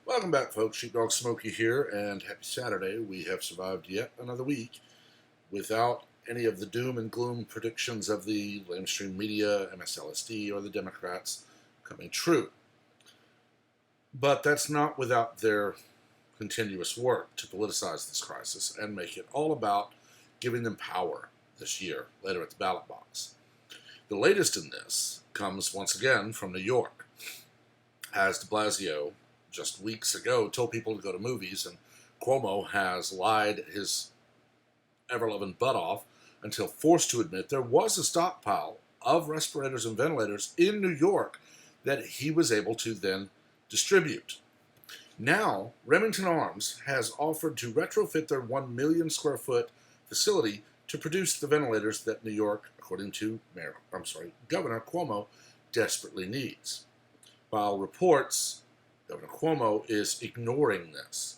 Welcome back, folks. Sheepdog Smokey here, and happy Saturday. We have survived yet another week without any of the doom and gloom predictions of the mainstream media, MSLSD, or the Democrats coming true. But that's not without their continuous work to politicize this crisis and make it all about giving them power this year, later at the ballot box. The latest in this comes once again from New York, as de Blasio just weeks ago told people to go to movies, and Cuomo has lied his ever-loving butt off until forced to admit there was a stockpile of respirators and ventilators in New York that he was able to then distribute. Now, Remington Arms has offered to retrofit their 1 million square foot facility to produce the ventilators that New York, according to Governor Cuomo, desperately needs. While reports Governor Cuomo is ignoring this.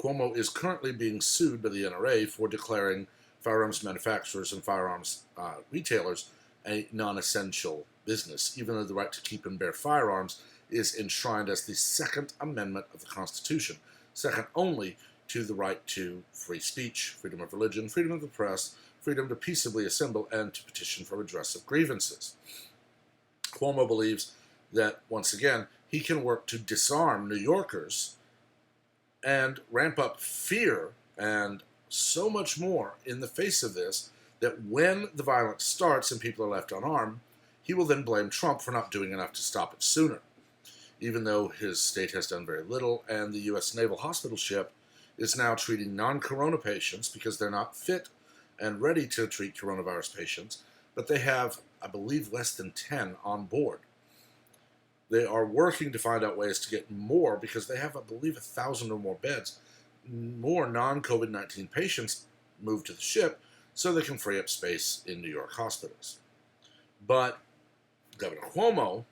Cuomo is currently being sued by the NRA for declaring firearms manufacturers and firearms retailers a non-essential business, even though the right to keep and bear firearms is enshrined as the Second Amendment of the Constitution, second only to the right to free speech, freedom of religion, freedom of the press, freedom to peaceably assemble, and to petition for redress of grievances. Cuomo believes that, once again, he can work to disarm New Yorkers and ramp up fear and so much more in the face of this, that when the violence starts and people are left unarmed, he will then blame Trump for not doing enough to stop it sooner, even though his state has done very little, and the U.S. Naval Hospital ship is now treating non-corona patients because they're not fit and ready to treat coronavirus patients, but they have, I believe, less than 10 on board. They are working to find out ways to get more because they have, I believe, 1,000 or more beds, more non-COVID-19 patients moved to the ship so they can free up space in New York hospitals. But Governor Cuomo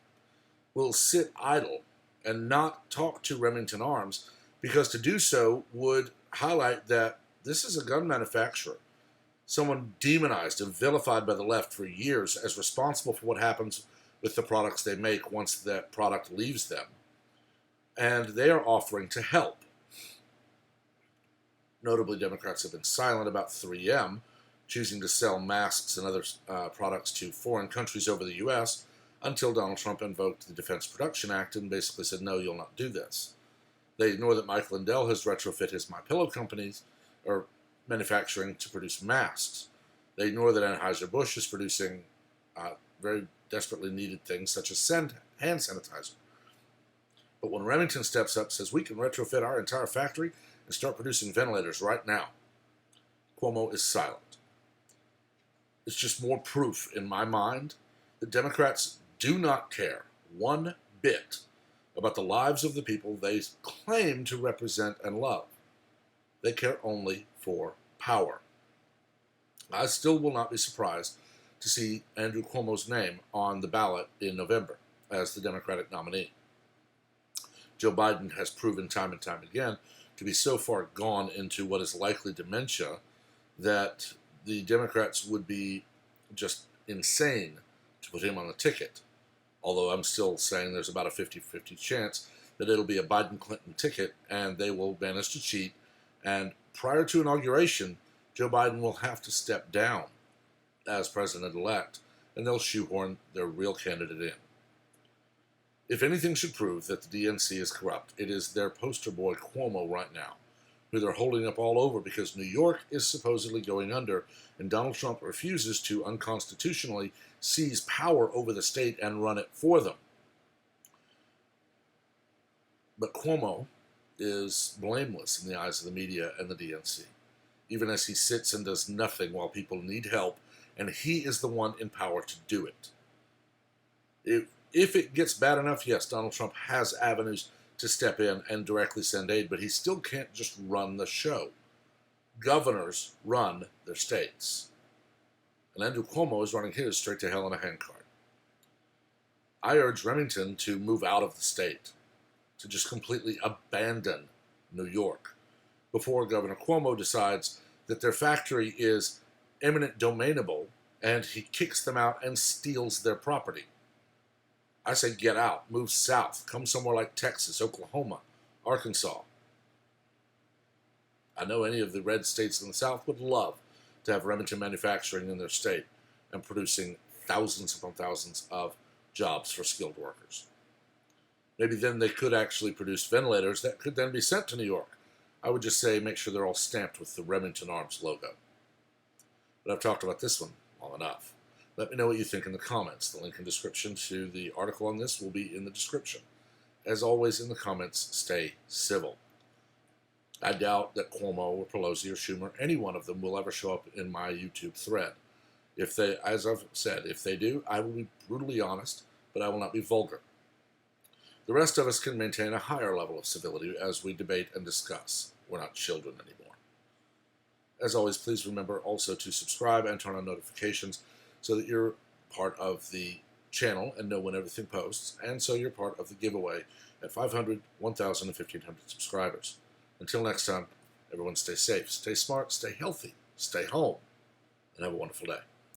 will sit idle and not talk to Remington Arms because to do so would highlight that this is a gun manufacturer, someone demonized and vilified by the left for years as responsible for what happens with the products they make once that product leaves them. And they are offering to help. Notably, Democrats have been silent about 3M choosing to sell masks and other products to foreign countries over the U.S. until Donald Trump invoked the Defense Production Act and basically said, no, you'll not do this. They ignore that Mike Lindell has retrofit his MyPillow companies or manufacturing to produce masks. They ignore that Anheuser-Busch is producing very desperately needed things such as hand sanitizer. But when Remington steps up and says we can retrofit our entire factory and start producing ventilators right now, Cuomo is silent. It's just more proof in my mind that Democrats do not care one bit about the lives of the people they claim to represent and love. They care only for power. I still will not be surprised to see Andrew Cuomo's name on the ballot in November as the Democratic nominee. Joe Biden has proven time and time again to be so far gone into what is likely dementia that the Democrats would be just insane to put him on the ticket. Although I'm still saying there's about a 50-50 chance that it'll be a Biden-Clinton ticket and they will manage to cheat. And prior to inauguration, Joe Biden will have to step down as president-elect, and they'll shoehorn their real candidate in. If anything should prove that the DNC is corrupt, it is their poster boy Cuomo right now, who they're holding up all over because New York is supposedly going under, and Donald Trump refuses to unconstitutionally seize power over the state and run it for them. But Cuomo is blameless in the eyes of the media and the DNC, even as he sits and does nothing while people need help, and he is the one in power to do it. If it gets bad enough, yes, Donald Trump has avenues to step in and directly send aid, but he still can't just run the show. Governors run their states. And Andrew Cuomo is running his straight to hell in a handcart. I urge Remington to move out of the state, to just completely abandon New York, before Governor Cuomo decides that their factory is eminent domainable and he kicks them out and steals their property. I say get out, move south, come somewhere like Texas, Oklahoma, Arkansas. I know any of the red states in the South would love to have Remington manufacturing in their state and producing thousands upon thousands of jobs for skilled workers. Maybe then they could actually produce ventilators that could then be sent to New York. I would just say make sure they're all stamped with the Remington Arms logo. But I've talked about this one long enough. Let me know what you think in the comments. The link in description to the article on this will be in the description. As always, in the comments, stay civil. I doubt that Cuomo or Pelosi or Schumer, any one of them, will ever show up in my YouTube thread. If they, as I've said, if they do, I will be brutally honest, but I will not be vulgar. The rest of us can maintain a higher level of civility as we debate and discuss. We're not children anymore. As always, please remember also to subscribe and turn on notifications so that you're part of the channel and know when everything posts, and so you're part of the giveaway at 500, 1,000, and 1,500 subscribers. Until next time, everyone stay safe, stay smart, stay healthy, stay home, and have a wonderful day.